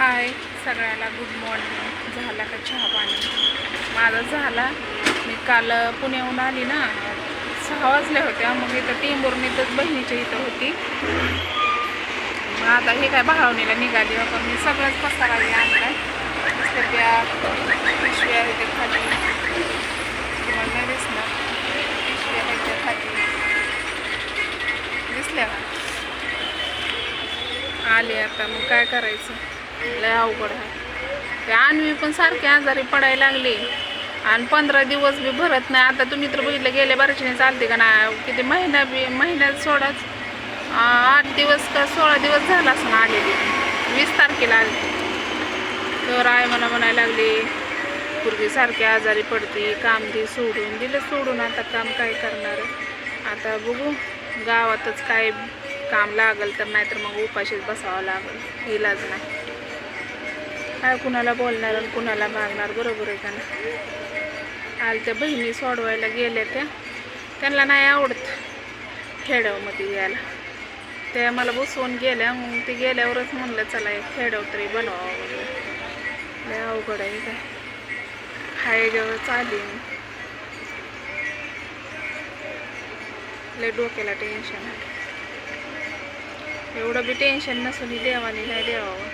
हाय सगळ्याला, good morning. झाला का चहा पाणी? माझा झाला. मी काल पुण्याहून आली ना, 6 वाजल्या होत्या. मग इथं टेंभुर्णीतच बहिणीच्या इथं होती. मग आता हे काय भावनेला निघाली. पण मी सगळंच पसारा आणलाय. त्या पिशव्या आहेत त्या खाली, तुम्हाला नाही दिसणार. पिशव्या आहेत त्या खाली दिसल्या का? आले आता. मग काय करायचं, लय अवघड आहे. ते अन्वी पण सारखी आजारी पडायला लागली आणि 15 दिवस बी भरत नाही. आता तुम्ही तर बघितलं, गेल्या बारशीने चालते का ना, किती महिन्यात सोडाच 8 दिवस का 16 दिवस झाला असं आलेली. 20 तारखेला आली. तर आहे मला म्हणायला लागली, पूर्वी सारखी आजारी पडते, काम दे सोडून. दिलं सोडून. आता काम काय करणार. आता बघू गावातच काय काम लागल तर, नाहीतर मग उपाशीच बसावं लागल. इलाज नाही. काय कुणाला बोलणार आणि कुणाला मागणार, बरोबर आहे का ना. आलत्या बहिणी सोडवायला गेल्या त्यांना नाही आवडत खेड्यामध्ये यायला. त्या मला बसवून गेल्या. मग ते गेल्यावरच म्हणलं चला एक खेड्याव तरी बनवावं म्हणलं. लय अवघड आहे काय. हायच्यावर चाली लय डोक्याला टेन्शन आहे. एवढं बी टेन्शन नसून देवाने नाही द्यावं.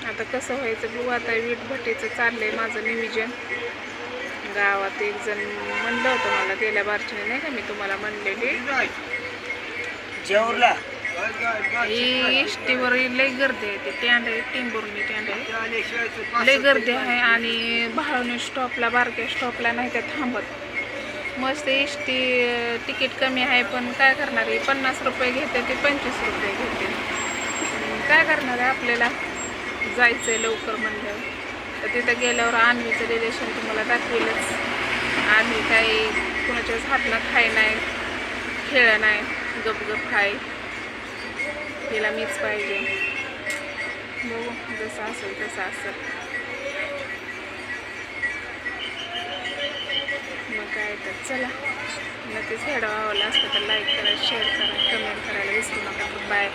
आता कसं व्हायचं बघू. आता वीटभट्टीचं चाललंय माझं नियोजन. गावात एक जण म्हणलं होतं मला गेल्या बारचीने, नाही का मी तुम्हाला म्हणलेली, जेवला ही एसटीवर लय गर्दी आहे. ते टँड आहे, टेंभुर्णी टँड आहे, लय गर्दी आहे. आणि भाळवणी स्टॉपला, बारक्या स्टॉपला नाही त्या थांबत. मस्त एसटी तिकीट कमी आहे, पण काय करणार आहे. 50 रुपये घेते ते 25 रुपये घेते. काय करणार आहे, आपल्याला जायचं आहे लवकर म्हणल्यावर. तर तिथं गेल्यावर अन्वीचं रिलेशन तुम्हाला दाखवेलच. आम्ही काही कुणाच्याच हातनं खाय नाही, खेळ नाही, गपगप खाय. तिला मीच पाहिजे. बघू जसं असेल तसं असेल. मग काय तर चला, नक्कीच व्हिडिओ आवडला असतं तर लाईक करा, शेअर करा, कमेंट करायला विसरू नका. बाय.